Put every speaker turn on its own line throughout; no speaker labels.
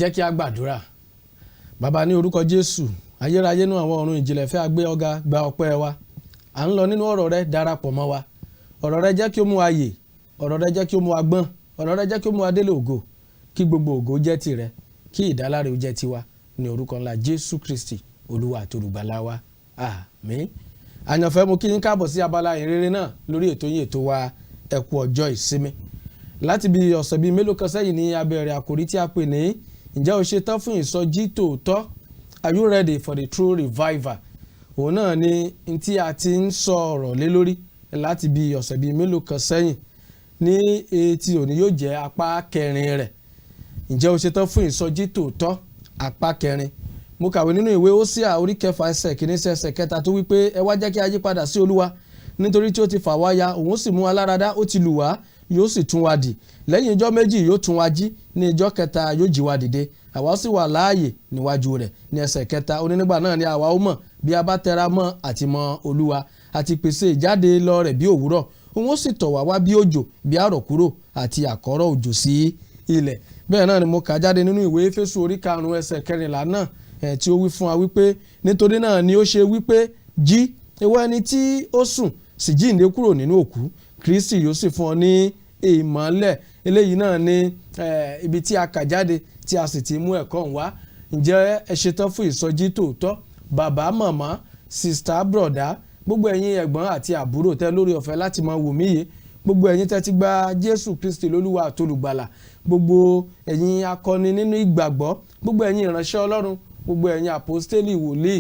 jẹ́ kí a gbàdúrà. Bàbá ní orúkọ Jésù, ayérayé nú àwọn ọ̀run ìjìnlẹ̀ fẹ́ agbé ọ̀gá gba ọpẹ́ wa. À ń lọ nínú ọ̀rọ̀ rẹ, darapọ̀ mọ́ wa. Ọ̀rọ̀ rẹ jẹ́ kí ó mú wa yè, ọ̀rọ̀ rẹ jẹ́ kí ó mú wa gbọ́n, ọ̀rọ̀ rẹ jẹ́ kí ó mú wa délé ògo, kí gbogbo ògo jẹ́ tìrẹ, kí ìdáláre ó jẹ́ tiwa ní orúkọ ńlá Jésù Kristi Olúwa àti Olùgbàlà wa. Àmín. Àyànfẹ́ mo kí yín káàbọ̀ sí abala ìrere náà lórí ètò yín ètò wa ẹ kú ọjọ́ ìsinmi. Láti bí ọ̀sẹ̀ bíi mélòó kan sẹ́yìn ní abẹ̀rẹ̀ àkòrí tí a pè ní ǹjẹ́ o ṣetán fún ìsọjí tòótọ́? Are you ready for the true revival? Òun náà ni tí a ti ń sọ ọ̀rọ̀ lé lórí láti bí ọ̀sẹ̀ bíi mélòó kan sẹ́yìn. Ní etí òní yóò jẹ́ apá kẹrin rẹ̀. Ǹjẹ́ o ṣetán fún ìsọjí tòótọ́? Apá kẹrin. Mo kàwé nínú ìwé Hósíà orí 4 ẹsẹ̀ kìíní sí ẹsẹ̀ 3 tó wípé ẹ wá jẹ́ kí a yí padà sí Olúwa nítorí tí ó ti fà wá ya, òun sì mú wa láradá, ó ti lù wá, yóò sì tún wa dì. Lẹ́yìn ijọ́ méjì yóò tún wa jí, ní ijọ́ kẹta yóò jí wa dìde. Àwa sì wà láàyè níwájú rẹ̀. Ní ẹsẹ̀ 4 ó ní nígbà náà ni àwa ó mọ̀ bí a bá tẹra mọ́ àti mọ Olúwa àti pèsè ìjáde lọ rẹ̀ bí òwúrọ̀. Òun ó sì tọ̀ wá wá bí òjò, bí àrọ̀kúrò àti àkọ́rọ̀ òjò sí ilẹ̀. Bẹ́ẹ̀ náà ni mo kà jáde nínú ìwé Éfésù orí 5 ẹsẹ̀ 14 náà tí ó wí fún wa wípé nítorí náà ni ó ṣe wípé jí, ìwọ ẹni tí ó sùn sì jíǹde kúrò nínú òkú, Kristi yóò sì fún ọ ní ìmọ́lẹ̀. Eléyìí náà ni ibi tí a kà jáde tí a sì ti mú ẹ̀kọ́ wá. Ǹjẹ́ ẹ ṣetán fún ìsọjí tòótọ́? Bàbá, màmá, sista, brọ̀dá, gbogbo ẹ̀yin ẹ̀gbọ́n àti àbúrò tẹ́ lórí ọ̀fẹ́ láti máa wò mí yìí, gbogbo ẹ̀yin tẹ́ ti gba Jésù Kristi lólúwa àti olùgbàlà, gbogbo ẹ̀yin akọni nínú ìgbàgbọ́, gbogbo ẹ̀yin ìránṣẹ́ Ọlọ́run, gbogbo ẹ̀yin àpọ́stélì, wòlíì,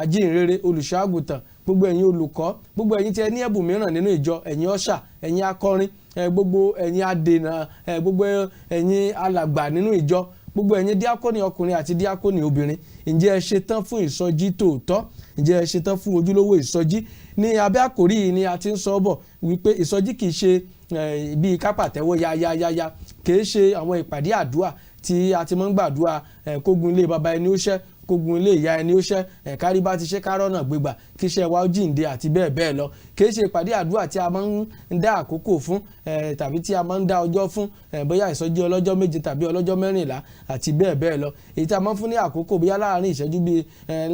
ajíhinrere, olùṣọ́àgùtàn, gbogbo ẹ̀yin olùkọ́, gbogbo ẹ̀yin tí ẹ ní ẹ̀bùn mìíràn nínú ìjọ, ẹ̀yin ọ̀ṣà, ẹ̀yin akọrin, gbogbo ẹ̀yin adènà, gbogbo ẹ̀yin alàgbà nínú ìjọ, gbogbo ẹ̀yin díákónì ọkùnrin àti díákónì obìnrin. Ǹjẹ́ ẹ ṣetán fún ìsọjí tòótọ́? Ǹjẹ́ ẹ ṣetán fún ojúlówó ìsọjí? Ní abẹ́ àkòrí yìí ni a ti ń sọ bọ̀ wípé ìsọjí kìí ṣe bíi kápàtẹ́wọ́ yáyáyáyá, kìí ṣe àwọn ìpàdé àdúrà tí a ti máa ń gbàdúrà kógun ilé baba ẹni ó ṣẹ́, kógun ilé ìyá ẹni ó ṣẹ́, kárí bá ti ṣe kárọ́nà gbégbà, kí iṣẹ́ wa ó jíǹde àti bẹ́ẹ̀ bẹ́ẹ̀ lọ. Kìí ṣe ìpàdé àdúrà tí a máa ń dá àkókò fún tàbí tí a máa ń dá ọjọ́ fún, bóyá ìsọjí ọlọ́jọ́ 7 tàbí ọlọ́jọ́ 14 àti bẹ́ẹ̀ bẹ́ẹ̀ lọ. Èyí tí a máa ń fún ní àkókò bóyá láàárín ìṣẹ́jú bíi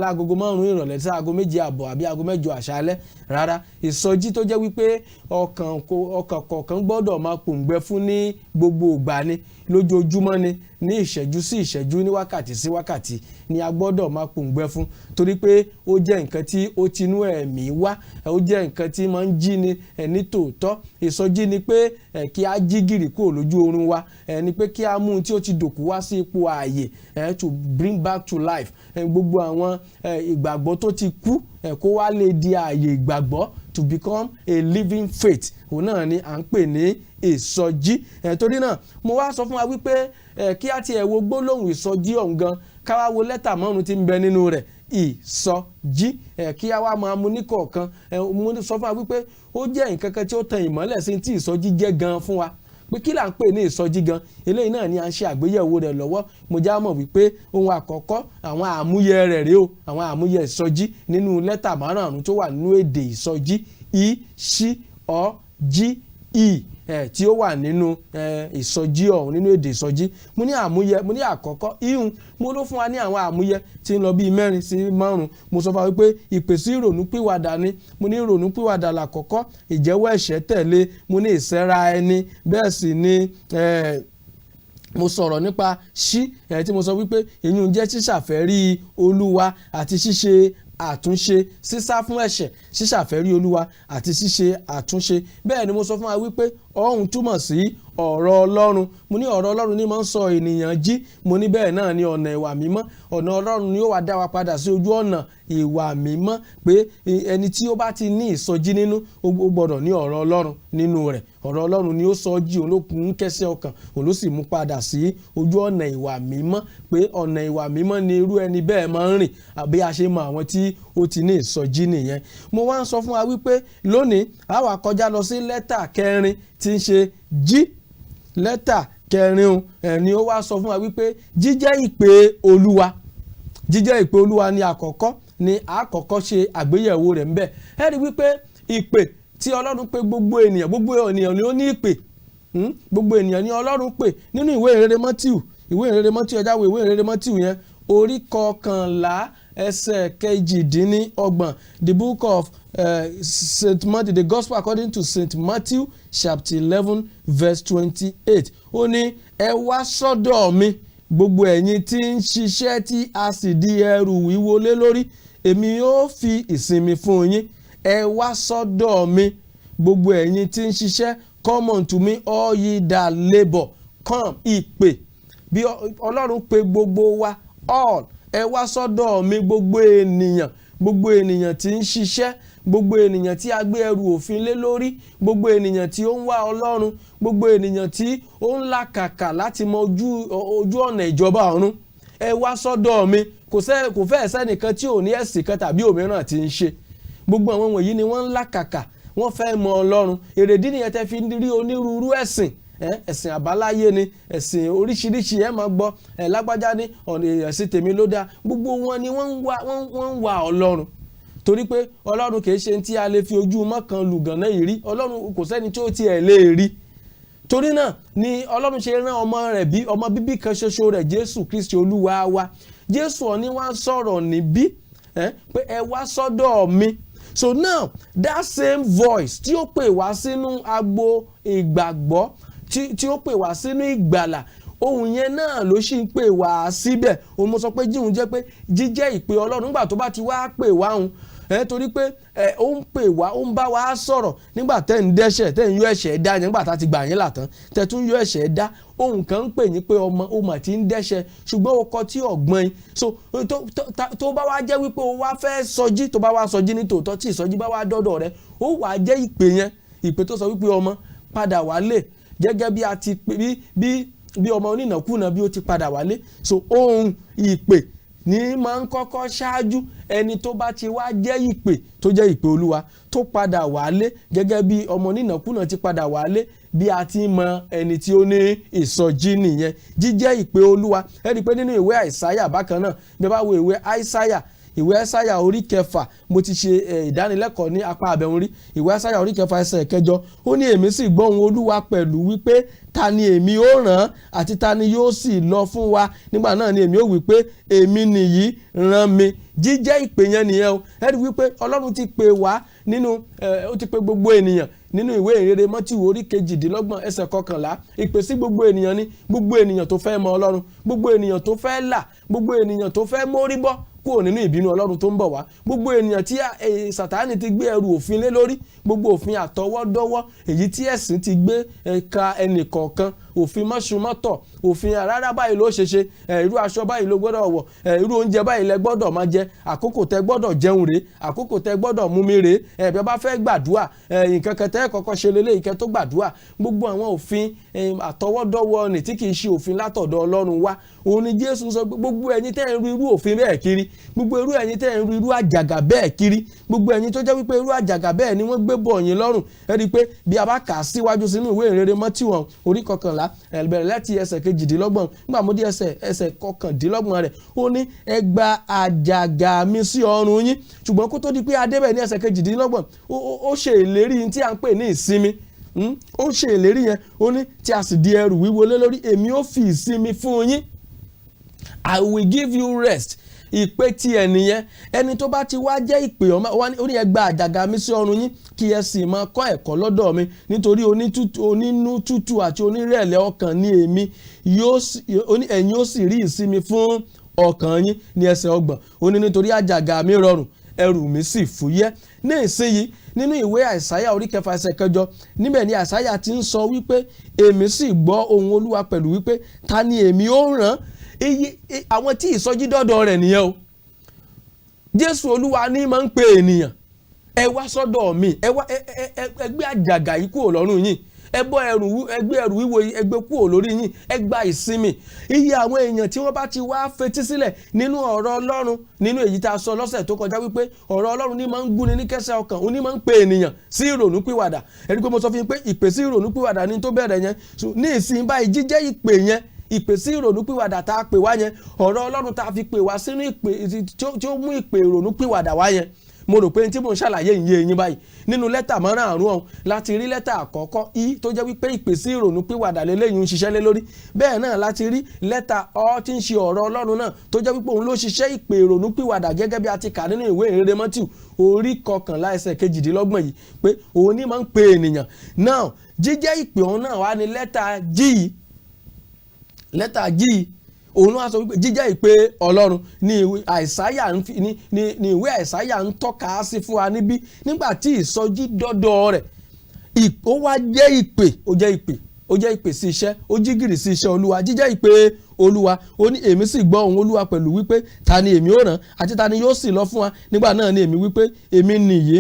láagogo 5 ìrọ̀lẹ́ sí aago 7 àbọ̀ àbí aago 8 àṣálẹ́. Rárá, ìsọjí tó jẹ́ wípé ọkàn kọ̀ọ̀kan gbọ́dọ̀ máa pòǹgbẹ fún ní gbogbo ìgbà ni, lójoojúmọ́ ni, ní ìṣẹ́jú sí ìṣẹ́jú, ní wákàtí sí wákàtí ni a gbọ́dọ̀ máa pòǹgbẹ fún, torí pé ó jẹ́ nǹkan tí ó tinú ẹ̀mí wá, ó jẹ́ nǹkan tí máa ń jí ni ní tòótọ́. Ìsọjí ni pé kí a jí gìrì kúrò lójú oorun wa, ni pé kí a mú un tí ó ti dòkú wá sí ipò ààyè, to bring back to life gbogbo àwọn ìgbàgbọ́ tó ti kú, kó wá lè di ààyè ìgbàgbọ́, to become a living faith. Òun náà ni à ń pè ní ìsọjí. Torí náà mo wá sọ fún wa wípé kí á tiẹ̀ wo gbólóhùn ìsọjí ọ̀hún gan, ká wá wo lẹ́tà márùn-ún tí ń bẹ nínú rẹ̀. Ìsọjí, kí a wá máa mú ní kọ̀ọ̀kan. Mo sọ fún wa wípé ó jẹ́ nǹkan kan tí ó tan ìmọ́lẹ̀ sí tí ìsọjí jẹ́ gan fún wa, pé kí là ń pè ní ìsọjí gan. Eléyìí náà ni à ń ṣe àgbéyẹ̀wò rẹ̀ lọ́wọ́. Mo já mọ̀ wípé ohun àkọ́kọ́, àwọn àmúyẹ rẹ̀ rèé o, àwọn àmúyẹ ìsọjí nínú lẹ́tà márùn-ún tó wà nínú èdè ìsọjí, I, ṣí, ọ, jí, ì, tí ó wà nínú ìsọjí ọ̀hún, nínú èdè ìsọjí. Mo ní àmúyẹ, mo ní àkọ́kọ́ ihun, mo ló fún wa ní àwọn àmúyẹ tí ń lọ bíi 4 sí 5. Mo sọ fún wa wípé ìpèsè ìrònúpìwàdà ni. Mo ní ìrònúpìwàdà làkọ́kọ́, ìjẹ́wọ́ ẹ̀ṣẹ̀ tẹ̀lé, mo ní ìsẹ́ra ẹni, bẹ́ẹ̀ sì ni mo sọ̀rọ̀ nípa ṣí, tí mo sọ wípé ìyún jẹ́ ṣíṣàfẹ́rí Olúwa àti ṣíṣe àtúnṣe, sísá fún ẹ̀ṣẹ̀, ṣíṣàfẹ́rí Olúwa àti ṣíṣe àtúnṣe. Bẹ́ẹ̀ ni mo sọ fún wa wípé ọ̀hún túmọ̀ sí ọ̀rọ̀ Ọlọ́run. Mo ní ọ̀rọ̀ Ọlọ́run ní máa ń sọ ènìyàn jí. Mo ní bẹ́ẹ̀ náà ni ọ̀nà ìwà mímọ́, ọ̀nà Ọlọ́run ni ó wá dá wa padà sí ojú ọ̀nà ìwà mímọ́, pé ẹni tí ó bá ti ní ìsọjí nínú, ó gbọ́dọ̀ ní ọ̀rọ̀ Ọlọ́run nínú rẹ̀. Ọ̀rọ̀ Ọlọ́run ni ó sọ jí, òun ló kún kẹ́sẹ̀ ọkàn, òun ló sì mú padà sí ojú ọ̀nà ìwà mímọ́, pé ọ̀nà ìwà mímọ́ ni irú ẹni bẹ́ẹ̀ máa ń rìn, àbí a ṣe mọ àwọn tí ó ti ní ìsọjí nìyẹn. Mo wá ń sọ fún wa wípé lónìí a wá kọjá lọ sí lẹ́tà kẹrin tí ń ṣe jí. Lẹ́tà kẹrin ni ó wá sọ fún wa wípé jíjẹ́ ìpè Olúwa. Jíjẹ́ ìpè Olúwa ni àkọ́kọ́, ni àkọ́kọ́ ṣe àgbéyẹ̀wò rẹ̀ ńbẹ̀. Ẹ rí wípé ìpè tí Ọlọ́run pè gbogbo ènìyàn ni ó ní ìpè. Gbogbo ènìyàn ni Ọlọ́run pè. Nínú ìwé ìrere Mátíù ìwé ìrere Mátíù, ẹja wo ìwé ìrere Mátíù yẹn orí kọkànlá ẹsẹ̀ kejìdínlọ́gbọ̀n, the book of St. Matthew, the gospel according to St. Matthew chapter 11 verse 28. Ó ní ẹ wá sọ́dọ̀ mi gbogbo ẹ̀yin tí ń ṣiṣẹ́ tí a sì di ẹrù wíwo lé lórí, èmi yóò fi ìsinmi fún yín. Ẹ wá sọ́dọ̀ mi gbogbo ẹ̀yin tí ń ṣiṣẹ́, come unto me all ye that labour. Come, ìpè bí Ọlọ́run pè gbogbo wa, all. Ẹ wá sọ́dọ̀ mi gbogbo ènìyàn tí ń ṣiṣẹ́, gbogbo ènìyàn tí a gbé ẹrù òfin lé lórí, gbogbo ènìyàn tí ó ń wá Ọlọ́run, gbogbo ènìyàn tí ó ń làkàkà láti mọ ojú ọ̀nà ìjọba ọ̀run. Ẹ wá sọ́dọ̀ mi. Kò fẹ́ sẹ́nìkan tí ò ní ẹ̀sìn kan tàbí òmíràn tí ń ṣe. Gbogbo àwọn wọ̀nyí ni wọ́n ń làkàkà, wọ́n fẹ́ mọ Ọlọ́run. Èrèdí nìyẹn tẹ́ fi rí onírúurú ẹ̀sìn. Ẹ̀sìn àbáláyé ni, ẹ̀sìn oríṣiríṣi ẹ máa gbọ́, lágbájá ní ọ̀nà ẹ̀sìn tèmi ló dáa. Gbogbo wọn ni wọ́n ń wá Ọlọ́run. Torí pé Ọlọ́run kìí ṣe tí a lè fi ojú mọ́kàn lùgànná yìí rí. Ọlọ́run kò sẹ́ni tí ó tiẹ̀ lè rí. Torí náà ni Ọlọ́run ṣe rán ọmọ bíbí kan ṣoṣo rẹ̀, Jésù Kristi Olúwa wa. Jésù ọ̀ní wá sọ̀rọ̀ níbí pé ẹ wá sọ́dọ̀ mi. So now that same voice tí ó pè wá sínú agbo ìgbàgbọ́, tí ó pè wá sínú ìgbàlà, ohun yẹn náà ló sì ń pè wá síbẹ̀. Òun mo sọ pé jíhun jẹ́ pé jíjẹ́ ìpè Ọlọ́run nígbà tó bá ti wá pè wá òun, torí pé ó ń pè wá, ó ń bá wa sọ̀rọ̀ nígbà tẹ́ ń dẹ́ṣẹ̀, tẹ́ ń yọ ẹ̀ṣẹ̀ dá yẹn, nígbà tá ti gbà yín là tán tẹ́ tún yọ ẹ̀ṣẹ̀ dá. Ohun kan ń pè yín pé ọmọ ó mà ti ń dẹ́ṣẹ̀, ṣùgbọ́n ó kọ tí ọ̀gbọ́n yín. So tó bá wá jẹ́ wípé ó wá fẹ́ sọjí, tó bá wá sọjí ní tòótọ́, tí ìsọjí bá wá dọ́dọ̀ rẹ, ó wá jẹ́ ìpè yẹn, ìpè tó sọ wípé ọmọ padà wálé, gẹ́gẹ́ bí a ti bí ọmọ onínàkúnà bí ó ti padà wálé. So ohun ìpè ní máa ń kọ́kọ́ ṣáájú ẹni tó bá ti wá jẹ́ ìpè tó jẹ́ ìpè Olúwa tó padà wálé, gẹ́gẹ́ bí ọmọ onínàkúnà ti padà wálé. Bí a ti mọ ẹni tí ó ní ìsọjí nìyẹn, jíjẹ́ ìpè Olúwa. Ẹ rí i pé nínú ìwé Àìsáyà bákan náà, bí ẹ bá wo ìwé Àìsáyà orí 6, mo ti ṣe ìdánilẹ́kọ̀ọ́ ní apá abẹ́hùn rí. Ìwé Àìsáyà orí 6 ẹsẹ̀ 8, ó ní èmi sì gbọ́ ohùn Olúwa pẹ̀lú wípé ta ni èmi ó rán àti ta ni yóò sì lọ fún wa. Nígbà náà ni èmi ó wí pé èmi nìyí, rán mi. Jíjẹ́ ìpè yẹn nìyẹn o. Ẹ rí i wípé Ọlọ́run ti pè wá nínú ó ti pè gbogbo ènìyàn nínú ìwé ìrere Mátíù orí 22 ẹsẹ̀ 11. Ìpè sí gbogbo ènìyàn ni, gbogbo ènìyàn tó fẹ́ mọ Ọlọ́run, gbogbo ènìyàn tó fẹ́ là, gbogbo ènìyàn tó fẹ́ mórí bọ́ kúrò nínú ìbínú Ọlọ́run tó ń bọ̀ wá, gbogbo ènìyàn tí Sátánì ti gbé ẹrù òfin lé lórí, gbogbo òfin àtọwọ́dọ́wọ́ èyí tí ẹ̀sìn ti gbé ẹ̀ka ẹnìkọ̀ọ̀kan, òfin mọ́ṣúmọ́tọ̀, òfin rárá báyìí ló ṣe irú aṣọ báyìí ló gbọ́dọ̀ wọ̀, irú oúnjẹ báyìí lẹ gbọ́dọ̀ máa jẹ, àkókò tẹ gbọ́dọ̀ jẹun rèé, àkókò tẹ gbọ́dọ̀ mumi rèé, ẹ̀bẹ̀ bá fẹ́ gbàdúrà nǹkan kẹtẹ́ kọ́kọ́ ṣe lélẹ́yìí kẹ́ tó gbàdúrà. Gbogbo àwọn òfin àtọwọ́dọ́wọ́ ni tí kì í ṣe òfin látọ̀dọ̀ Ọlọ́run wá. Òun ni Jésù sọ gbogbo ẹ̀yin tẹ́ ń ru irú òfin bẹ́ẹ̀ kiri, gbogbo irú ẹ̀yin tẹ́ ń ru irú àjàgà bẹ́ẹ̀ kiri, gbogbo ẹ̀yin tó jẹ́ wípé irú àjàgà bẹ́ẹ̀ ni wọ́n gbé bọ̀ yín lọ́rùn. Ẹ rí i pé bí a bá kà á síwájú sínú ìwé ìrere Mátíù orí 11 bẹ̀rẹ̀ láti ẹsẹ̀ 22, nígbà mo dé ẹsẹ̀ 29 rẹ̀, ó ní ẹ gba àjàgà mi sí ọrùn yín. Ṣùgbọ́n kó tó di pé adébẹ̀ ní ẹsẹ̀ 22, ó ṣe ìlérí tí à ń pè ní ìsinmi. Ó ṣe ìlérí yẹn, ó ní tí a sì di ẹrù wíwo lé lórí, èmi ó fi ìsinmi fún yín. I will give you rest. Ìpè ti ẹnìyẹn, ẹni tó bá ti wá jẹ́ ìpè ọmọ ó ní ẹ gba àjàgà mi sí ọrùn yín kí ẹ sì máa kọ́ ẹ̀kọ́ lọ́dọ̀ mi, nítorí onínú tútù àti onírẹ̀lẹ̀ ọkàn ni èmi, ẹ̀yin ó sì rí ìsinmi fún ọkàn yín. Ní ẹsẹ̀ 30, ó ní nítorí àjàgà mi rọrùn ẹrù mi sì fúyẹ́. Ní ìsinyìí nínú ìwé Àìsáyà orí 6 ẹsẹ̀ 8, níbẹ̀ ni Àìsáyà ti ń sọ wípé èmi sì gbọ́ ohùn Olúwa pẹ̀lú wípé ta ni èmi ó rán. Àwọn tí ìsọjí dọ́dọ̀ rẹ̀ nìyẹn o. Jésù Olúwa ní máa ń pe ènìyàn, ẹ wá sọ́dọ̀ mi, ẹ gbé àjàgà yìí kúrò lọ́rùn yín, ẹ gbé ẹrù wíwo yìí, ẹ gbé kúrò lórí yín, ẹ gba ìsinmi. Iye àwọn èèyàn tí wọ́n bá ti wá fetí sílẹ̀ nínú ọ̀rọ̀ Ọlọ́run, nínú èyí tá a sọ lọ́sẹ̀ tó kọjá wípé ọ̀rọ̀ Ọlọ́run ní máa ń gúnni ní kẹ́sẹ̀ ọkàn, ó ní máa ń pe ènìyàn sí ìrònúpìwàdà. Ẹ rí pé mo sọ fún yín pé ìpè sí ìrònúpìwàdà ní tó bẹ̀rẹ̀ yẹn. Ní ìsìn báyìí jíjẹ́ ìpè yẹn, ìpè sí ìrònúpìwàdà tá a pè wá yẹn, ọ̀rọ̀ Ọlọ́run tá a fi pè wá sínú ìpè tí ó mú ìpè ìrònúpìwàdà wá yẹn. mo rò pé tí mo ń ṣàlàyé ìyẹn yín báyìí nínú lẹ́tà márààrún ọ̀hún láti rí lẹ́tà àkọ́kọ́ I tó jẹ́ wípé ìpèsè ìrònú pìwàdà lélẹ́yìn ń ṣiṣẹ́ lé lórí bẹ́ẹ̀ náà láti rí lẹ́tà ọ tí ń ṣe ọ̀rọ̀ Ọlọ́run náà tó jẹ́ wípé òun ló ṣiṣẹ́ ìpè ìrònú pìwàdà gẹ́gẹ́ bí a ti kà nínú ìwé ìhìnrere Mátíù orí 11 ẹsẹ̀ 22 yìí pé òun ní máa ń pe ènìyàn náà jíjẹ́ ìpè òun náà wá ní lẹ́tà G òun wá sọ wípé jíjẹ́ ìpè Ọlọ́run ní ìwé Àìsáyà ń tọ́ka sí fún wa níbí nígbà tí ìsọjí dọ́dọ̀ rẹ̀ ó wá jẹ́ ìpè ó jẹ́ ìpè sí iṣẹ́ ó jí gìrì sí iṣẹ́ Olúwa jíjẹ́ ìpè Olúwa ó ní èmi sì gbọ́ ohùn Olúwa pẹ̀lú wípé ta ni èmi ó rán àti ta ni yóò sì lọ fún wa nígbà náà ni èmi wípé èmi nìyí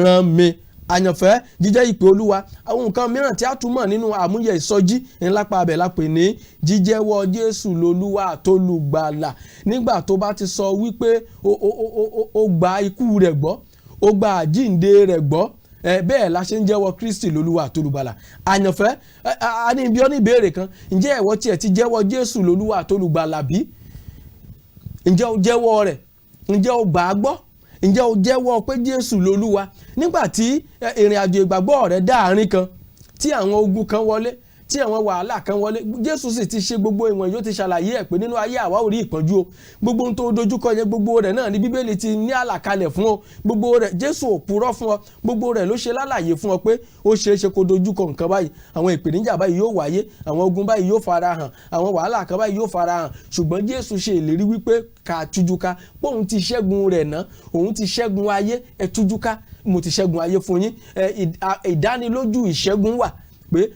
rán mi àyànfẹ́ jíjẹ́ ìpè Olúwa àwọn nǹkan mìíràn tí a tún mọ̀ nínú àmúyẹ ìsọjí ńlápá abẹ̀ lápè ní jíjẹ́wọ́ Jésù lolúwa àtolùgbàlà nígbà tó bá ti sọ wípé ó gba ikú rẹ̀ gbọ́ ó gba àjíǹde rẹ̀ gbọ́ bẹ́ẹ̀ la ṣe ń jẹ́wọ́ Kristi lolúwa àtolùgbàlà àyànfẹ́ a ní ibi ọ́ ní ìbéèrè kan ǹjẹ́ ẹ̀wọ́ tiẹ̀ ti jẹ́wọ́ Jésù lolúwa àtolùgbàlà bí ǹjẹ́ o jẹ́wọ́ rẹ̀ ǹjẹ́ o gbà á gbọ́ ǹjẹ́ o jẹ́wọ́ pé Jésù lolúwa nígbà tí ìrìn àjò ìgbàgbọ́ rẹ̀ dáàrin kan tí àwọn ogun kan wọlé tí àwọn wàhálà kan wọlé Jésù sì ti ṣe gbogbo ìwọ̀n yóò ti ṣàlàyé ẹ̀ pé nínú ayé àwa ò rí ìpọ́njú o gbogbo ohun tó dojúkọ yẹn gbogbo rẹ̀ náà ní Bíbélì ti ní àlàkalẹ̀ fún ọ gbogbo rẹ̀ Jésù ò purọ́ fún ọ gbogbo rẹ̀ ló ṣe lálàyé fún ọ pé ó ṣeé ṣe kó dojúkọ nǹkan báyìí àwọn ìpèníjà báyìí yóò wáyé àwọn ogun báyìí yóò fara hàn àwọn wàhálà kan báyìí yóò fara hàn ṣùgbọ́n Jésù ṣe ìlérí wípé ká tújúká pé òun ti ṣẹ́gun rẹ̀ ná òun ti ṣẹ́gun ayé ẹ tújúká mo ti ṣẹ́gun ayé fún yín ìdánilójú ìṣẹ́gun wà pé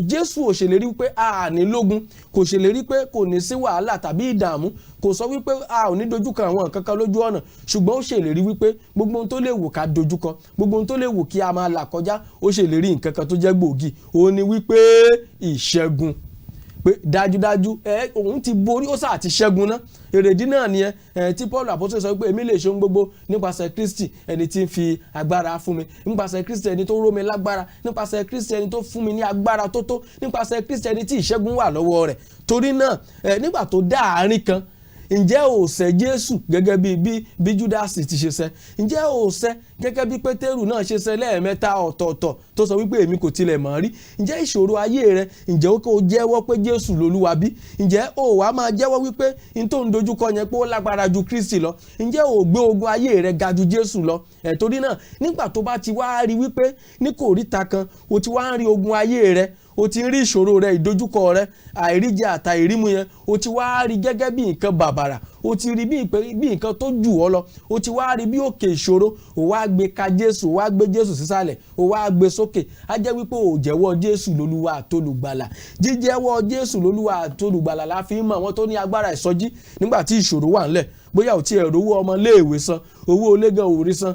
Jésù ò ṣèlérí pé a ní lógun kò ṣèlérí pé kò ní sí wàhálà tàbí ìdààmú kò sọ wípé a ò ní dojúkọ àwọn nǹkan kan lójú ọ̀nà ṣùgbọ́n ó ṣèlérí wípé gbogbo ohun tó lè wù ká dojúkọ gbogbo ohun tó lè wù kí a máa là kọjá ó ṣèlérí nǹkan kan tó jẹ́ gbòógì òun ni wípé ìṣẹ́gun pé dájúdájú òun ti borí ó sáà ti ṣẹ́gun náà èrèdí náà ni tí Paul apostole sọ pé èmi lè ṣe ohun gbogbo nípasẹ̀ Kristi ẹni tí ń fi agbára fún mi nípasẹ̀ Kristi ẹni tó ró mi lágbára nípasẹ̀ Kristi ẹni tó fún mi ní agbára tó tó nípasẹ̀ Kristi ẹni tí ìṣẹ́gun wà lọ́wọ́ rẹ̀ torí náà nígbà tó dá àárín kan ǹjẹ́ o ṣẹ̀ Jésù gẹ́gẹ́ bí Júdásì ti ṣe ṣẹ̀ ǹjẹ́ o ṣẹ̀ gẹ́gẹ́ bí Pétérù náà ṣe ṣẹ̀ lẹ́ẹ̀mẹ́ta ọ̀tọ̀ọ̀tọ̀ tó sọ wípé èmi kò tilẹ̀ mọ̀ rí ǹjẹ́ ìṣòro ayé rẹ ǹjẹ́ o kò jẹ́wọ́ pé Jésù lolúwa bí ǹjẹ́ o wá máa jẹ́wọ́ wípé n tó ń dojúkọ yẹn pé ó lágbára ju Kristi lọ ǹjẹ́ o gbé ogun ayé rẹ ga ju Jésù lọ torí náà nígbà tó bá ti wá rí wípé ní kòríta kan o ti wá ń rí ogun ayé rẹ o ti ń rí ìṣòro rẹ ìdojúkọ rẹ àìríjẹ àtàìrímu yẹn o ti wá rí gẹ́gẹ́ bí nǹkan bàbàrà o ti rí bí nǹkan tó jù ọ́ lọ o ti wá rí bí òkè ìṣòro o wá gbé ka Jésù o wá gbé Jésù sísàlẹ̀ o wá gbé sókè á jẹ́ wípé o jẹ́wọ́ Jésù lolúwa àtolùgbàlà jíjẹ́wọ́ Jésù lolúwa àtolùgbàlà la fi ń mọ̀ àwọn tó ní agbára ìsọjí nígbà tí ìṣòro wà ńlẹ̀ bóyá ò tiẹ̀ rówó ọmọ léèwé san owó olégàn òrí san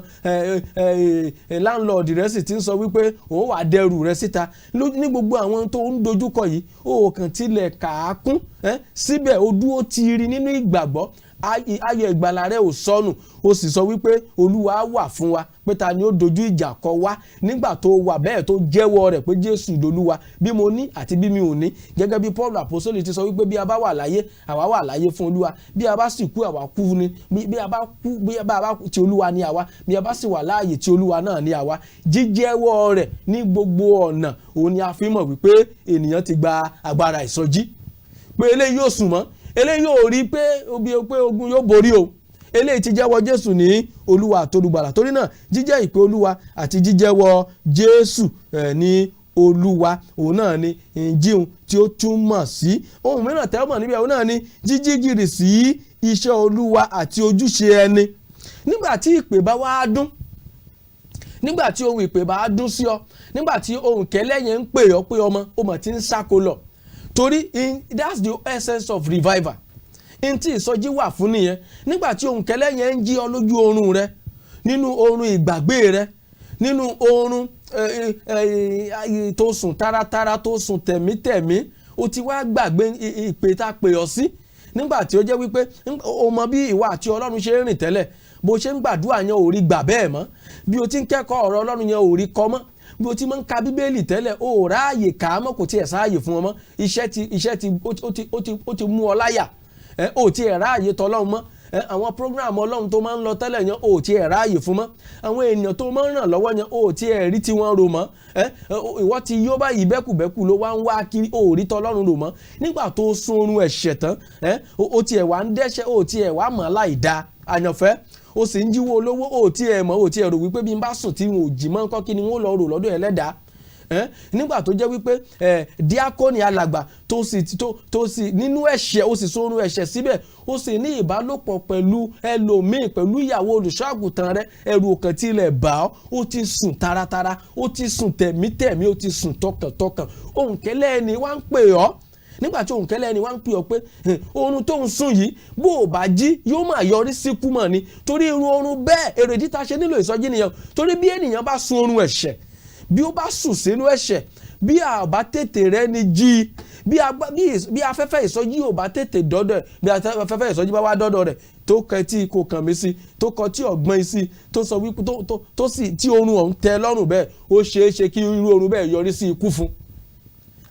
láńlọ́ọ̀dì rẹ̀ sì ti ń sọ wípé òun wà dẹrù rẹ̀ síta ní gbogbo àwọn tó ń dojúkọ yìí ó kàn tilẹ̀ kàákún síbẹ̀ ó dúró tiiri nínú ìgbàgbọ́ ayọ̀ ìgbàlà rẹ̀ ò sọnù ó sì sọ wípé Olúwa wà fún wa pé ta ni ó dojú ìjà kọ wá nígbà tó wà bẹ́ẹ̀ tó jẹ́wọ́ rẹ̀ pé Jésù lolúwa bí mo ní àti bí mi ò ní gẹ́gẹ́ bí Paul apostole ti sọ wípé bí a bá wà láyé àwa wà láyé fún Olúwa bí a bá sì kú àwa kú ni bí a bá kú ti Olúwa ni àwa bí a bá sì wà láàyè ti Olúwa náà ni àwa jíjẹ́wọ́ rẹ̀ ní gbogbo ọ̀nà òun ni a fi mọ̀ wípé ènìyàn ti gba agbára ìsọjí pé eléyìí yóò sùn mọ́ eléyìí yóò rí pé ogun yóò borí o eléyìí ti jẹ́wọ́ Jésù ní Olúwa àtolùgbàlà torí náà jíjẹ́ ìpè Olúwa àti jíjẹ́wọ́ Jésù ní Olúwa òun náà ni ìjíhun tí ó túmọ̀ sí ohun mìíràn tẹ́wọ̀n níbẹ̀ òun náà ni jíjígìrì sí iṣẹ́ Olúwa àti ojúṣe ẹni nígbà tí ìpè bá wá dún nígbà tí ohun ìpè bá dún sí ọ nígbà tí ohun kẹlẹ́ yẹn ń pè ọ́ pé ọmọ tí ń sáko lọ torí that's the essence of revival in tí ìsọjí wà fún nìyẹn nígbà tí ohun kẹlẹ́ yẹn ń jí ọ lójú oorun rẹ nínú oorun ìgbàgbé rẹ nínú oorun tó sùn táratára tó sùn tẹ̀mítẹ̀mí o ti wá gbàgbé ìpè tá a pè ọ́ sí nígbà tí ó jẹ́ wípé o mọ bí ìwà àti Ọlọ́run ṣe ń rìn tẹ́lẹ̀ bó ṣe ń gbàdúrà yẹn ò rí gbà bẹ́ẹ̀ mọ́ bí o ti ń kẹ́kọ̀ọ́ ọ̀rọ̀ Ọlọ́run yẹn ò rí kọ́ mọ́ bí o ti máa ń ka Bíbélì tẹ́lẹ̀ o ráàyè kà á mọ́ kò tiẹ̀ sáàyè fún ọ mọ́ iṣẹ́ ti ó ti mú ọ láyà o ti ẹ̀ ráàyè tọ́lọ́run mọ́ àwọn program Ọlọ́run tó máa ń lọ tẹ́lẹ̀ yẹn ò tiẹ̀ ráàyè fún mọ́, àwọn èèyàn tó máa ń ràn lọ́wọ́ yẹn ò tiẹ̀ rí tí wọ́n rò mọ́, ìwọ ti yó báyìí bẹ́kùbẹ́kù ló wá ń wá kiri ò rí tọ́lọ́run rò mọ́, nígbà tó sun oorun ẹ̀ṣẹ̀ tán ó tiẹ̀ wá ń dẹ́ṣẹ̀ ó tiẹ̀ wá mọ̀ láì dáa àyànfẹ́, ó sì ń jíwó olówó ó tiẹ̀ mọ̀ ó tiẹ̀ rò wípé bí n bá sùn tí n ò jí mọ́ nǹkan kí ni wọ́n lọ rò lọ́dọ̀ Ẹlẹ́dàá. Nígbà tó jẹ́ wípé díákónì alàgbà tó sì nínú ẹ̀ṣẹ̀ ó sì sórun ẹ̀ṣẹ̀ síbẹ̀ ó sì ní ìbálòpọ̀ pẹ̀lú ẹlòmíì pẹ̀lú ìyàwó olùṣọ́àgùtàn rẹ̀, ẹ̀rù ọkàn tilẹ̀ bà ọ́, ó ti sùn taratara, ó ti sùn tẹ̀mítẹ̀mí, ó ti sùn tọkàntọkàn, òǹkẹ́lẹ́ ẹni wá ń pè ọ́, nígbà tí òǹkẹ́lẹ́ ẹni wá ń pè ọ́ pé oorun tó ń sùn yìí bó o bá jí yóò máa yọrí sí kú mọ̀ ni, torí irú oorun bẹ́ẹ̀ èrèdí tá a ṣe nílò ìsọjí nìyẹn, torí bí ènìyàn bá sun oorun ẹ̀ṣẹ̀, bí ó bá sùn sínú ẹ̀ṣẹ̀, bí a bá tètè rẹ́ ni jí, bí afẹ́fẹ́ ìsọjí ò bá tètè dọ́dọ̀ ẹ̀, bí afẹ́fẹ́ ìsọjí bá wá dọ́dọ̀ rẹ̀ tó kẹtí kò kàn mí sí, tó kọ tí ọ̀gbọ́n sí, tó sọ wípé tó sì tí oorun ọ̀hún tẹ́ lọ́rùn bẹ́ẹ̀, ó ṣeé ṣe kí irú oorun bẹ́ẹ̀ yọrí sí ikú fún.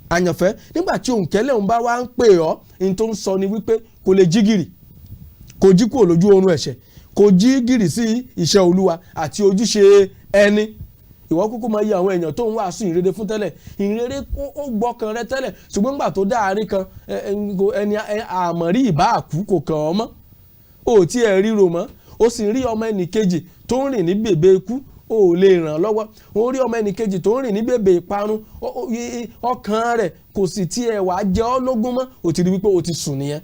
Àyànfẹ́, nígbà tí òǹkẹ́lẹ́ òun bá wá ń pè ọ́, ní tó ń sọ ni wípé kò lè jí gìrì, kò jí kúrò lójú oorun ẹ̀ṣẹ̀, kò jí gìrì sí iṣẹ́ Olúwa àti ojúṣe ẹni. Ìwọ kúkú máa yẹ àwọn èèyàn tó ń wàásù ìrere fún tẹ́lẹ̀, ìrere ó gbọ́kàn rẹ tẹ́lẹ̀, ṣùgbọ́n nígbà tó dáàrin kan ẹni àmọ̀rí ìbá àkú kò kàn ọ́ mọ́, ò tí ẹ̀ ríro mọ́, ó sì rí ọmọ ẹnì kejì tó ń rìn ní bèbè ikú, ó lè ràn lọ́wọ́, ó rí ọmọ ẹnì kejì tó ń rìn ní bèbè ìparun, ọkàn rẹ̀ kò sì tiẹ̀ wá jẹ́ ọ́ lógún mọ́, ó ti rí wípé ó ti sùn nìyẹn.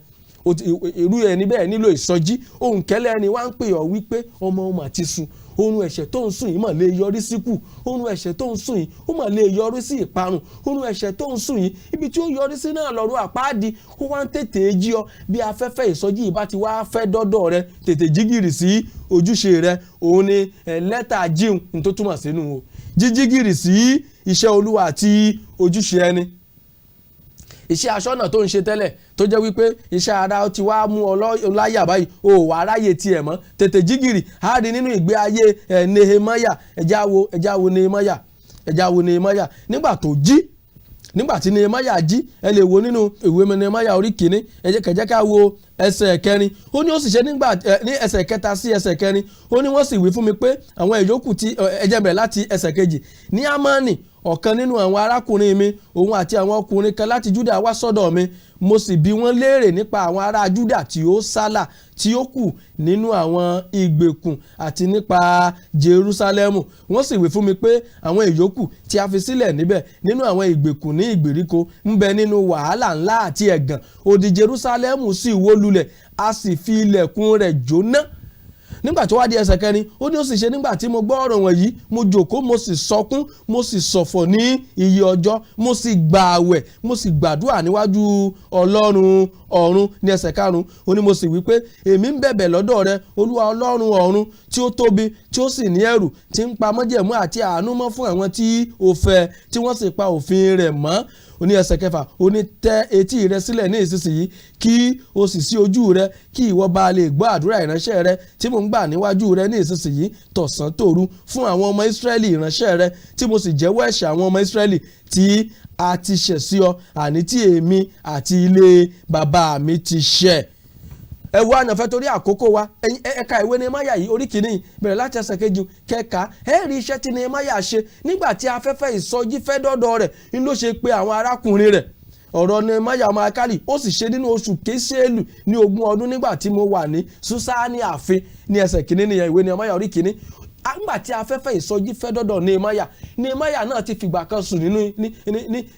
Irú ẹni bẹ́ẹ̀ nílò ìsọjí, òǹkẹ́lẹ́ ẹni wá ń pè ọ́ wípé ọmọ àti sùn, oorun ẹ̀ṣẹ̀ tó ń sùn yìí mà lè yọrí sí kú, oorun ẹ̀ṣẹ̀ tó ń sùn yìí ó mà lè yọrí sí ìparun, oorun ẹ̀ṣẹ̀ tó ń sùn yìí ibi tí ó yọrí sí náà lọ́run àpáàdì, ó wá ń tètè jí ọ, bí afẹ́fẹ́ ìsọjí yìí bá ti wá fẹ́ dọ́dọ̀ rẹ, tètè jí gìrì sí ojúṣe rẹ, òun ni lẹ́tà jíun ní tó túmọ̀ sínú o, jíjí gìrì sí iṣẹ́ Olúwa àti ojúṣe ẹni. Iṣẹ́ aṣọ́nà tó ń ṣe tẹ́lẹ̀ tó jẹ́ wípé iṣẹ́ ara ti wá mú ọláyà báyìí ó wà ráyè tiẹ̀ mọ́, tètè jígìrì á rí nínú ìgbé ayé Nehemiah, ẹja wo Nehemiah nígbà tó jí, nígbà tí Nehemiah jí, ẹ lè wo nínú ìwé Nehemiah orí kìíní, ẹ jẹ́ ká wo ẹsẹ̀ kẹrin, ó ní ó sì ṣe nígbà ní ẹsẹ̀ kẹta sí ẹsẹ̀ kẹrin, ó ní wọ́n sì wí fún mi pé àwọn ìyókù tí ẹjẹ́ bẹ̀rẹ̀ láti ẹsẹ̀ kejì, ní Ámánì ọ̀kan nínú àwọn arákùnrin mi, òun àti àwọn ọkùnrin kan láti Júdà wá sọ́dọ̀ mi, mo sì bi wọ́n léèrè nípa àwọn ará Júdà tí ó sálà tí ó kù nínú àwọn ìgbèkùn àti nípa Jerúsálẹ́mù. Wọ́n sì wí fún mi pé àwọn ìyókù tí a fi sílẹ̀ níbẹ̀ nínú àwọn ìgbèkùn ní ìgbèríko ń bẹ nínú wàhálà ńlá àti ẹ̀gàn, odi Jerúsálẹ́mù sì wó lulẹ̀, a sì fi ilẹ̀kùn rẹ̀ jóná. Nígbà tó wá di ẹsẹ̀ kẹrin, ó ní ó sì ṣe nígbà tí mo gbọ́ ọ̀rọ̀ wọ̀nyí, mo jókòó, mo sì sọkún, mo sì ṣọ̀fọ̀ ní iye ọjọ́, mo sì gbààwẹ̀, mo sì gbàdúrà níwájú Ọlọ́run ọ̀run. Ní ẹsẹ̀ karùn-ún, ó ní mo sì wí pé èmi ń bẹ̀bẹ̀ lọ́dọ̀ rẹ Olúwa Ọlọ́run ọ̀run tí ó tóbi tí ó sì ní ẹ̀rù, tí ń pa májẹ̀mú àti àánú mọ́ fún àwọn tí ó fẹ́, tí wọ́n sì pa òfin rẹ̀ mọ́. Ó ní ẹsẹ̀ kẹfà, ó ní tẹ etí rẹ sílẹ̀ ní ìsinsìnyí kí o sì ṣí ojú rẹ kí ìwọ bá lè gbọ́ àdúrà ìránṣẹ́ rẹ tí mo ń gbà níwájú rẹ ní ìsinsìnyí tọ̀sán tòru fún àwọn ọmọ Ísírẹ́lì ìránṣẹ́ rẹ, tí mo sì jẹ́wọ́ ẹ̀ṣẹ̀ àwọn ọmọ Ísírẹ́lì tí a ti ṣẹ̀ sí ọ, àní tí èmi àti ilé bàbá mi ti ṣẹ̀. Ẹ wo àyànfẹ́, torí àkókò wa, ẹ̀ka ìwé Nehemiah yìí orí kìíní bẹ̀rẹ̀ láti ẹsẹ̀ kejì kẹka, ẹ rí iṣẹ́ tí Nehemiah ṣe nígbà tí afẹ́fẹ́ ìsọjí fẹ́ dọ́dọ̀ rẹ̀, ń ló ṣe pé àwọn arákùnrin rẹ̀. Ọ̀rọ̀ Nehemiah ọmọ Akali ó sì ṣe nínú oṣù Kéṣèlù ní 20 ọdún nígbà tí mo wà ní Ṣúṣánì ààfin. Ní ẹsẹ̀ kìíní nìyẹn ìwé Nehemiah orí kìíní. Nígbà tí afẹ́fẹ́ ìsọjí fẹ́ dọ́dọ̀ Nehemiah náà ti fìgbà kan sùn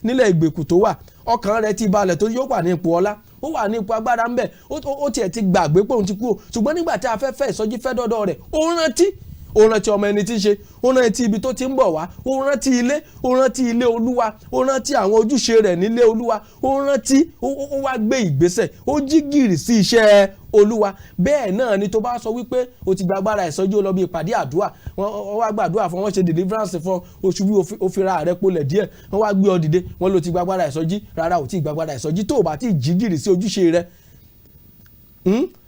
nílẹ̀ ìgbèkùn tó wà, ọkàn rẹ̀ ti balẹ̀ tó yóò wà ní ipò ọlá, ó wà ní ipò agbára ńbẹ, ó tiẹ̀ ti gbàgbé pé òun ti kú o, ṣùgbọ́n nígbà tí afẹ́fẹ́ ìsọjí fẹ́ dọ́dọ̀ rẹ̀, ó rántí ọmọ ẹni tí ń ṣe, ó rántí ibi tó ti ń bọ̀ wá, ó rántí ilé Olúwa, ó rántí àwọn ojúṣe rẹ̀ nílé Olúwa, ó rántí, ó wá gbé ìgbésẹ̀, ó jí gìrì sí iṣẹ́ Olúwa. Bẹ́ẹ̀ náà ni tó bá sọ wípé o ti gbàgbára ìsọjí, ó lọ bí ìpàdé àdúrà, wọ́n wá gbàdúrà fún, wọ́n ṣe deliverance fún oṣù bí o fi ra rẹ̀ polẹ̀ díẹ̀, wọ́n wá gbé ọ dìde, wọ́n ló ti gbàgbára ìsọjí. Rárá, ò tí gbàgbára ìsọjí tó o bá ti jí gìrì sí ojúṣe rẹ̀.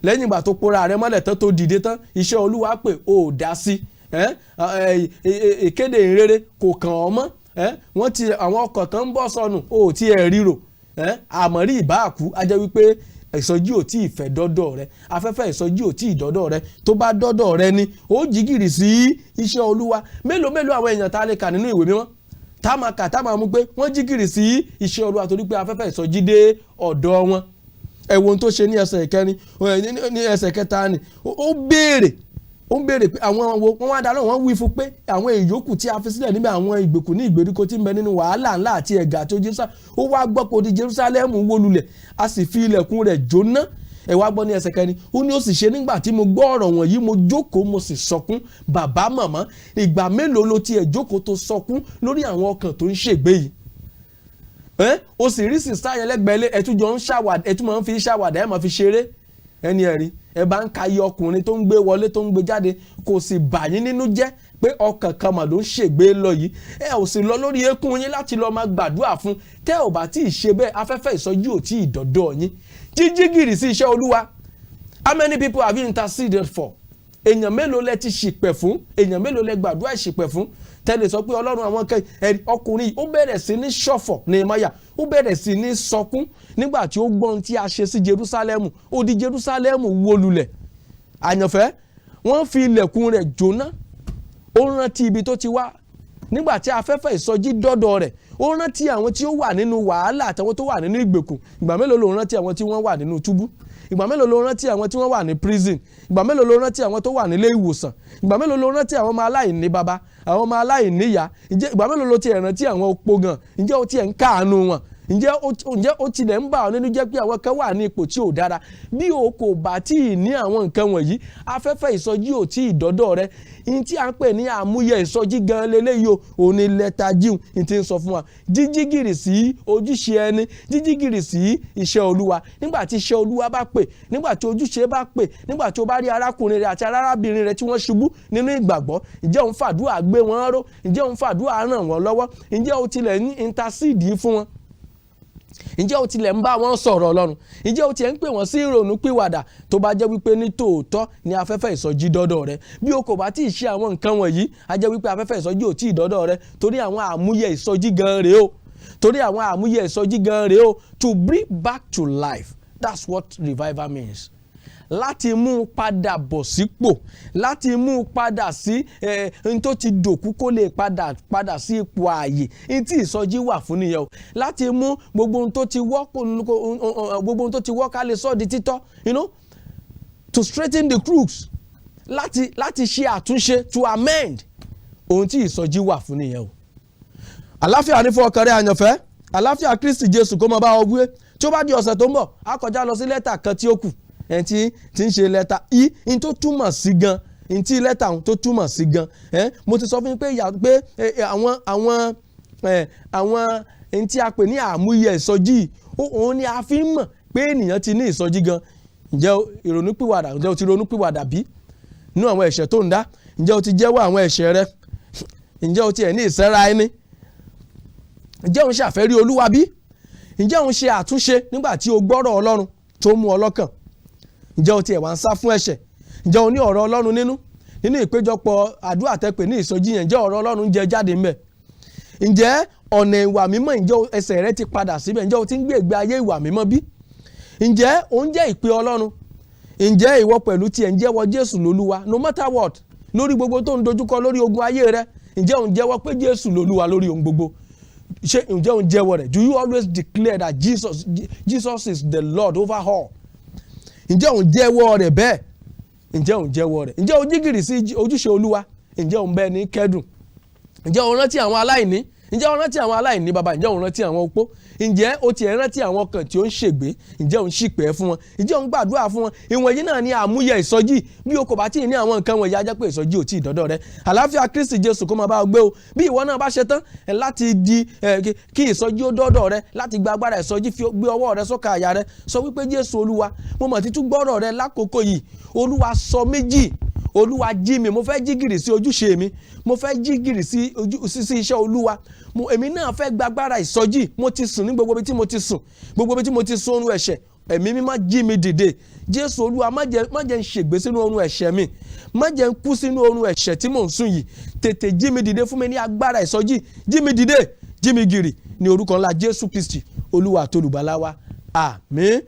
Lẹ́yìn ìgbà tó pora rẹ̀ mọ́lẹ̀ tán tó dìde tán, iṣẹ́ Olúwa pé ó dá sí, ìkéde ìrere kò kàn ọ́ mọ́, wọ́n ti àwọn ọkọ̀ kan ń bọ́ sọnù, ó ti ẹ̀ ríro, àmọ́rí ìbá àkú, a jẹ́ wípé ìsọjí ò tí ì fẹ́ dọ́dọ̀ rẹ, afẹ́fẹ́ ìsọjí ò tí ì dọ́dọ̀ rẹ. Tó bá dọ́dọ̀ rẹ ni ó jí gìrì sí iṣẹ́ Olúwa. Mélòó àwọn èèyàn tá a lè kà nínú ìwé mímọ́ tá máa kà tá máa mú pé wọ́n jí gìrì sí iṣẹ́ Olúwa torí pé afẹ́fẹ́ ìsọjí dé ọ̀dọ̀ wọn. Ẹ wo ohun tó ṣe ní ẹsẹ̀ ìkẹrin ní ẹsẹ̀ kẹta ni ó béèrè pé àwọn wo wọ́n wá dáná wọ́n wí fún pé àwọn ìyókù tí a fi sílẹ̀ níbi àwọn ìgbèkùn ní ìgbèríko tí ń bẹ nínú wàhálà ńlá àti ẹ̀gà àti Jerusalem. Ó wá gbọ́ pé odi Jerusalem wó lulẹ̀, a sì fi ilẹ̀kùn rẹ̀ jóná. Ẹ wá gbọ́ ní ẹsẹ̀ kẹrin, ó ní ó sì ṣe nígbà tí mo gbọ́ ọ̀rọ̀ wọ̀nyí mo jókòó mo sì sọkún. Bàbá màmá, ìgbà mélòó ló tiẹ̀ jókòó tó sọkún lórí àwọn ọkàn tó ń ṣègbé yìí? O sì rí sìsá yẹn lẹ́gbẹ̀ẹ́ lé ẹtújọ ń ṣàwàdà, ẹtú máa ń fi ṣàwàdà, ẹ máa fi ṣeré. Ẹni ẹ̀rí ẹ bá ń ka iye ọkùnrin tó ń gbé wọlé tó ń gbé jáde, kò sì bà yín nínú jẹ́ pé ọkàn kan mà ló ń ṣègbé lọ yìí. Ẹ ò sì lọ lórí eékún yín láti lọ máa gbàdúrà fún. Tẹ́ ò bá tí ì ṣe bẹ́ẹ̀, afẹ́fẹ́ ìsọjí ò tí ì dọ́dọ̀ yín. Jíjí gìrì sí iṣẹ́ Olúwa. How many people have you interceded for? Èèyàn mélòó lẹ ti ṣìpẹ̀ fún? Èèyàn mélòó lẹ gbàdúrà ìṣìpẹ̀ fún? Tẹ́lẹ̀ sọ pé Ọlọ́run àwọn ọkùnrin yìí ó bẹ̀rẹ̀ sí ní ṣọ̀fọ̀ Nehemiah, ó bẹ̀rẹ̀ sí ní sọkún nígbà tí ó gbọ́n tí a ṣe sí Jerusalem. Ó di Jerusalem wó lulẹ̀. Àyànfẹ́, wọ́n fi ilẹ̀kùn rẹ̀ jóná. Ó rántí ibi tó ti wá. Nígbà tí afẹ́fẹ́ ìsọjí dọ́dọ̀ rẹ̀, ó rántí àwọn tí ó wà nínú wàhálà àtàwọn tó wà nínú ìgbèkùn. Ìgbà mélòó ló rántí àwọn tí wọ́n wà nínú túbú? Ìgbà mélòó ló rántí àwọn tí wọ́n wà ní prison? Ìgbà mélòó ló rántí àwọn tó wà nílé ìwòsàn? Ìgbà mélòó ló rántí àwọn ọmọ aláìní baba, àwọn ọmọ aláìní ìyá? Ìgbà mélòó ló ti rántí àwọn opó gan? Ǹjẹ́ ó ti ń káàánú wọn? Ǹjẹ́ ó tilẹ̀ ń bà ọ́ nínú jẹ́ pé àwọn kan wà ní ipò tí ò dára? Bí o kò bá tí ì ní àwọn nǹkan wọ̀nyí, afẹ́fẹ́ ìsọjí ò tí ì dọ́dọ̀ rẹ. In tí a ń pè ní àmúyẹ ìsọjí gan leléyìí o, òun ni lẹ́tà jíun in ti ń sọ fún wa. Jíjí gìrì sí ojúṣe ẹni, jíjí gìrì sí iṣẹ́ Olúwa. Nígbà tí iṣẹ́ Olúwa bá pè, nígbà tí ojúṣe bá pè, nígbà tí o bá rí arákùnrin rẹ àti arábìnrin rẹ tí wọ́n ṣubú nínú ìgbàgbọ́, ǹjẹ́ òun fàdúrà gbé wọn ró? Ǹjẹ́ òun fàdúrà ràn wọ́n lọ́wọ́? Ǹjẹ́ o tilẹ̀ ní intercede fún wọn? Ǹjẹ́ o tilẹ̀ ń bá wọn sọ̀rọ̀ Ọlọ́run? Ǹjẹ́ o tilẹ̀ ń pè wọ́n sí ìrònú pìwàdà tó bá jẹ́ wípé ní tòótọ́ ni afẹ́fẹ́ ìsọjí dọ́dọ̀ rẹ? Bí o kò bá tí ì ṣe àwọn nǹkan wọ̀nyí, a jẹ́ wípé afẹ́fẹ́ ìsọjí ò tí ì dọ́dọ̀ rẹ torí àwọn àmúyẹ ìsọjí gan rèé o. Torí àwọn àmúyẹ ìsọjí gan rèé o. To bring back to life, that's what revival means. Láti mú padà bọ̀ sípò, láti mú padà sí n tó ti dòkú kó lè padà sí ipò ààyè. N tí ìsọjí wà fún nìyẹn o. Láti mú gbogbo ohun tó ti wọ́ ká lè sọ di títọ́, to straighten the crooks, láti ṣe àtúnṣe, to amend. Ohun tí ìsọjí wà fún nìyẹn o. Àláfíà ní fún ọkàn rẹ àyànfẹ́, àláfíà Kristi Jésù kó máa bá ọ gbé. Tí ó bá di ọ̀sẹ̀ tó ń bọ̀, a kọjá lọ sí lẹ́tà kan tí ó kù. Tí ń ṣe lẹ́tà I, in tó túmọ̀ sí gan, in tí lẹ́tà tó túmọ̀ sí gan. Mo ti sọ fún yín pé àwọn in tí a pè ní àmúyẹ ìsọjí, òun ni a fi ń mọ̀ pé ènìyàn ti ní ìsọjí gan. Ǹjẹ́ ìrònúpìwàdà, ǹjẹ́ o ti ronúpìwàdà bí? Nínú àwọn ẹ̀ṣẹ̀ tó ń dá, ǹjẹ́ o ti jẹ́wọ́ àwọn ẹ̀ṣẹ̀ rẹ? Ǹjẹ́ o ti ẹ̀ ní ìsẹ́ra ẹni? Ǹjẹ́ o ń ṣàfẹ́rí Olúwa bí? Ǹjẹ́ o ń ṣe àtúnṣe nígbà tí o gbọ́rọ̀ Ọlọ́run tó mú ọ lọ́kàn? Ǹjẹ́ o ti ẹ̀ wá ń sá fún ẹ̀ṣẹ̀? Ǹjẹ́ o ní ọ̀rọ̀ Ọlọ́run nínú ìpéjọpọ̀ àdúrà tẹ́pẹ̀ ní ìsọjí yẹn? Ǹjẹ́ ọ̀rọ̀ Ọlọ́run jẹ jáde ńbẹ̀? Ǹjẹ́ ọ̀nà ìwà mímọ́, ǹjẹ́ ẹsẹ̀ rẹ ti padà síbẹ̀? Ǹjẹ́ o ti ń gbé ìgbé ayé ìwà mímọ́ bí? Ǹjẹ́ o ń jẹ́ ìpè Ọlọ́run? Ǹjẹ́ ìwọ pẹ̀lú tiẹ̀ ń jẹ́wọ́ Jésù lólúwa no matter what, lórí gbogbo tó ń dojúkọ lórí ogun ayé rẹ? Ǹjẹ́ o ń jẹ́wọ́ pé Jésù lólúwa lórí ohun gbogbo? Ǹjẹ́ o ń jẹ́wọ́ rẹ̀? Do you always declare that Jesus is the Lord over all? Ǹjẹ́ o ń jẹ́wọ́ rẹ̀ bẹ́ẹ̀? Ǹjẹ́ o ń jẹ́wọ́ rẹ̀? Ǹjẹ́ o jígìrì sí ojúṣe Olúwa? Ǹjẹ́ o ń bẹ ní kẹ́dùn? Ǹjẹ́ o rántí àwọn aláìní? Ǹjẹ́ o rántí àwọn aláìní baba? Ǹjẹ́ o rántí àwọn opó? Ǹjẹ́ o ti rántí àwọn kan tí ó ń ṣègbé? Ǹjẹ́ o ń ṣìpẹ̀ fún wọn? Ǹjẹ́ o ń gbàdúrà fún wọn? Ìwọ̀n yìí náà ni àmúyẹ ìsọjí. Bí o kò bá tí ì ní àwọn nǹkan wọ̀nyí, á jẹ́ pé ìsọjí ò tí ì dọ́dọ̀ rẹ. Àlàáfíà Kristi Jésù kó máa bá ọ gbé o. Bí ìwọ náà bá ṣe tán láti di kí ìsọjí ó dọ́dọ̀ rẹ, láti gba agbára ìsọjí, fi gbé ọwọ́ rẹ sókè àyà rẹ, sọ wípé Jésù Olúwa, mo mọ̀ títún gbọ́rọ̀ rẹ lákòókò yìí. Olúwa sọ méjì. Olúwa jí mi, mo fẹ́ jí gìrì sí ojúṣe mi, mo fẹ́ jí gìrì sí iṣẹ́ Olúwa. Èmi náà fẹ́ gba agbára ìsọjí. Mo ti sùn ní gbogbo ibi tí mo ti sùn, gbogbo ibi tí mo ti sùn oorun ẹ̀ṣẹ̀. Ẹ̀mí mímọ́ jí mi dìde. Jésù Olúwa, má jẹ́ ń ṣègbé sínú oorun ẹ̀ṣẹ̀ mi, má jẹ́ ń kú sínú oorun ẹ̀ṣẹ̀ tí mò ń sùn yìí. Tètè jí mi dìde, fún mi ní agbára ìsọjí. Jí mi dìde, jí mi gìrì ní orúkọ ńlá Jésù Kristi Olúwa àti Olùgbàlà wa. Àmín.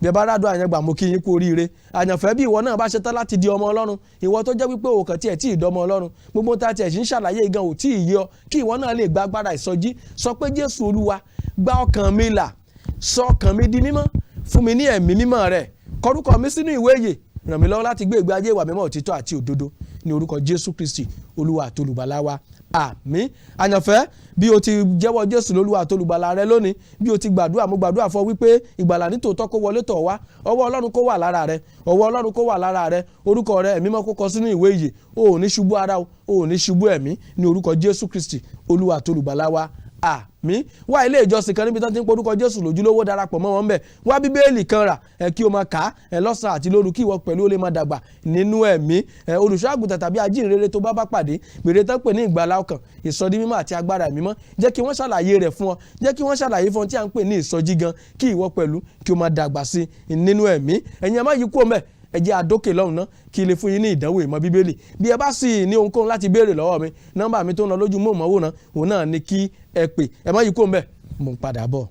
bí ẹ bá rádùn àyẹ̀gbà mo kí yín kú oríire àyànfẹ́ bí ìwọ náà bá ṣetán láti di ọmọ Ọlọ́run ìwọ tó jẹ́ wípé òkàn tí ẹ̀ tí ì dọ́mọ Ọlọ́run gbogbo tá a tiẹ̀ sì ń ṣàlàyé gan ò tí ì yọ kí ìwọ náà lè gba agbára ìsọjí sọ pé Jésù Olúwa gba ọkàn mi là sọ ọkàn mi di mímọ́ fún mi ní ẹ̀mí mímọ́ rẹ̀ kọrúkọ mi sínú ìwé ìyè ràn mí lọ́wọ́ láti gbé ìgbé ayé ìwà mímọ́ òtítọ́ àti òdodo ní orúkọ Jésù Kristi Olúwa àti olùgbàlà wa àmín. Àyànfẹ́ bí o ti jẹ́wọ́ Jésù lólúwa àti olùgbàlà rẹ lónìí bí o ti gbàdúrà mo gbàdúrà fún wípé ìgbàlà ní tòótọ́ kó wọlé tọ̀ wá ọwọ́ Ọlọ́run kó wà lára rẹ ọwọ́ Ọlọ́run kó wà lára rẹ orúkọ rẹ ẹ̀mí mọ́ kó kọ sínú ìwé ìyè o ò ní ṣubú ara o ò ní ṣubú ẹ̀mí ní orúkọ Jésù Kristi Olúwa àti olùgbàlà wa àmín. Wá ilé ìjọsìn kan níbi tán ti ń porúkọ Jésù lójúlówó darapọ̀ mọ́ wọn bẹ̀ wá bíbélì kan rà kí o máa kà á lọ́sàn àti lóru kí ìwọ pẹ̀lú ó lè máa dàgbà nínú ẹ̀mí olùṣọ́ àgùntàn tàbí ajínrere tó bá pàdé gbèrè tán pè ní ìgbàlà ọkàn ìsọdí mímọ́ àti agbára ẹ̀mí mọ́ jẹ́ kí wọ́n ṣàlàyé rẹ̀ fún ọ jẹ́ kí wọ́n ṣàlàyé fún ọ tí à ń pè ní ìsọjí gan kí ìwọ pẹ̀lú kí o máa dàgbà sí nínú ẹ̀mí ẹ̀yin ẹ má yí kúrò mẹ́ ẹ jẹ́ àdókè lọ́hùn náà kí ilé fún yín ní ìdánwò ìmọ̀ bíbélì bí ẹ bá sì ní ohunkóhun láti béèrè lọ́wọ́ mi nọ́mbà mi tó ń lọ lójú mọ́ òmọ́wòrán òun náà ni kí ẹ pè ẹ má yí kúrò mẹ́ mo ń padà bọ̀.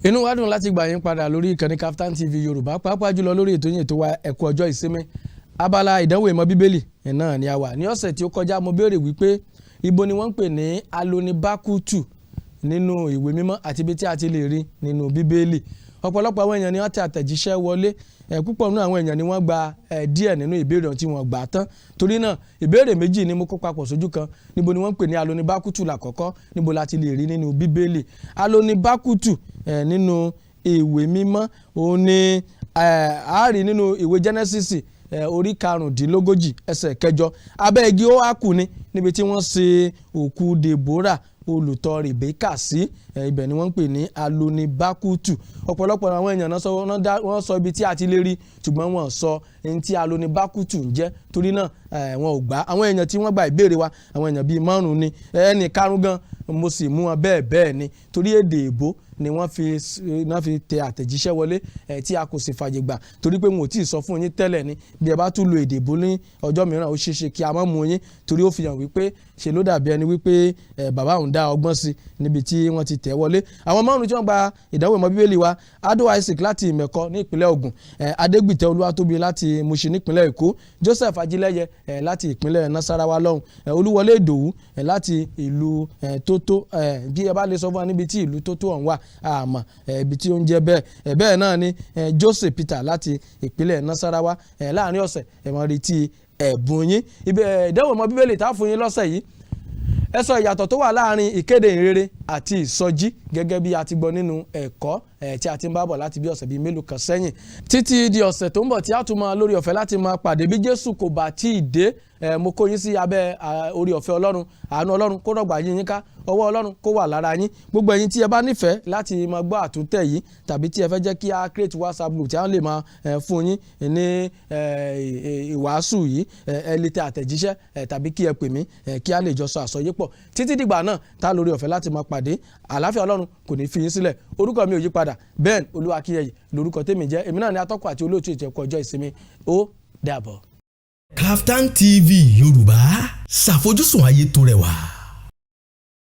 Inú wa dùn láti gbà yín padà lórí ìkànnì KAFTAN TV Yorùbá pàápàá jùlọ lórí ètò yín ètò wa ẹ̀kú ọjọ́ ìsinmi abala ìdánwò ìmọ̀ bíbélì náà ni a wà ní ọ̀sẹ̀ tí ó kọjá mo béèrè wípé ibo ni wọ́n ń pè ní alonibakutu nínú ìwé mímọ́ àti ibi tí a ti lè rí nínú bíbélì ọ̀pọ̀lọpọ̀ àwọn èèyàn ni wọ́n tẹ àtẹ̀jíṣẹ́ wọlé púpọ̀ nínú àwọn èèyàn ni wọ́n gba díẹ̀ nínú ìbéèrè tí wọ́n gbà tán torí náà ìbéèrè méjì ni mo kó papọ̀ sójú kan níbo ni wọ́n ń pè ní alonibakutu lákọ̀ọ́kọ́ níbo la ti lè rí nínú bíbélì alonibakutu nínú ìwé mímọ́ òun ni a rí nínú ìwé Genesis orí karùndínlógójì ẹsẹ̀ 8 abẹ́ igi óákù ni níbi tí wọ́n ṣe òkú Deborah olùtọ̀ Rebeka sí ibẹ̀ ni wọ́n ń pè ní alonibakutu ọ̀pọ̀lọpọ̀ àwọn èèyàn wọ́n sọ ibi tí a ti lè rí ṣùgbọ́n wọ́n sọ ẹni tí alonibakutu ń jẹ́ torí náà wọn ò gbà àwọn èèyàn tí wọ́n gba ìbéèrè wa àwọn èèyàn bíi 5 ni ẹnì 5 gan mo sì mú wọn bẹ́ẹ̀ ni torí èdè èbó ni wọ́n fi tẹ àtẹ̀jíṣẹ́ wọlé tí a kò sì fàyè gbà torí pé mo ti sọ fún yín tẹ́lẹ̀ ni bí ẹ bá tún lo èdè èbó ní ọjọ́ mìíràn ó ṣeéṣe kí a má mú yín torí ó fi hàn wípé ṣe ló dàbí ẹni wípé bàbá òun dá ọgbọ́n sí níbi tí wọ́n ti tẹ̀ wọlé àwọn 5 tí wọ́n gba ìdánwò ìmọ̀ bíbélì wa Ado Isaac láti Ìmẹ̀kọ ní ìpínlẹ̀ Ògùn Adégbìtẹ́ Olúwatóbi láti Mushin nípínlẹ̀ Èkó Joseph Ajílẹ́yẹ láti ìpínlẹ̀ Nasarawa lọ́hùn Olúwọlé Ìdòwú láti ìlú Tótó bí ẹ bá lè sọ fún wa níbi tí ìlú Tótó ọ̀hún wà àmọ́ ibi tí ó ń jẹ́ bẹ́ẹ̀ náà ni Joseph Peter láti ìpínlẹ̀ Nasarawa láàrin ọ̀sẹ̀ ẹ máa retí ẹ̀bùn yín ìdánwò ìmọ̀ bíbélì tá a fún yín lọ́sẹ̀ yìí ẹ sọ ìyàtọ̀ tó wà láàrin ìkéde ìrere àti ìsọjí gẹ́gẹ́ bí a ti gbọ́ nínú ẹ̀kọ́ tí a ti ń bá bọ̀ láti bí ọ̀sẹ̀ bíi mélòó kan sẹ́yìn títí di ọ̀sẹ̀ tó ń bọ̀ tí a tún máa lórí ọ̀fẹ́ láti máa pàdé bí Jésù kò bá tí ì dé mo kó yín sí abẹ́ orí ọ̀fẹ́ Ọlọ́run àánú Ọlọ́run kó rọ̀gbà yín ká ọwọ́ Ọlọ́run kó wà lára yín gbogbo ẹ̀yin tí ẹ bá nífẹ̀ẹ́ láti máa gbọ́ àtúntẹ̀ yìí tàbí tí ẹ fẹ́ jẹ́ kí a create WhatsApp group tí a lè máa fún yín ní ìwàásù yìí ẹ lè tẹ àtẹ̀jíṣẹ́ tàbí kí ẹ pè mí kí a lè jọ sọ àsọyépọ̀ títí dìgbà náà tá lórí ọ̀fẹ́ láti máa pàdé àlàáfíà Ọlọ́run kò ní fi yín sílẹ̀ orúkọ mi ò yí padà Ben Olúwa Akinyeye lórúkọ tèmi jẹ́ èmi náà ni atọ́kùn àti olóòtú ètò ẹ̀kọ́ ọjọ́ ìsinmi ó dàbọ̀.
KAFTAN TV Yorùbá ṣàfojúsùn ayé tó rẹwà.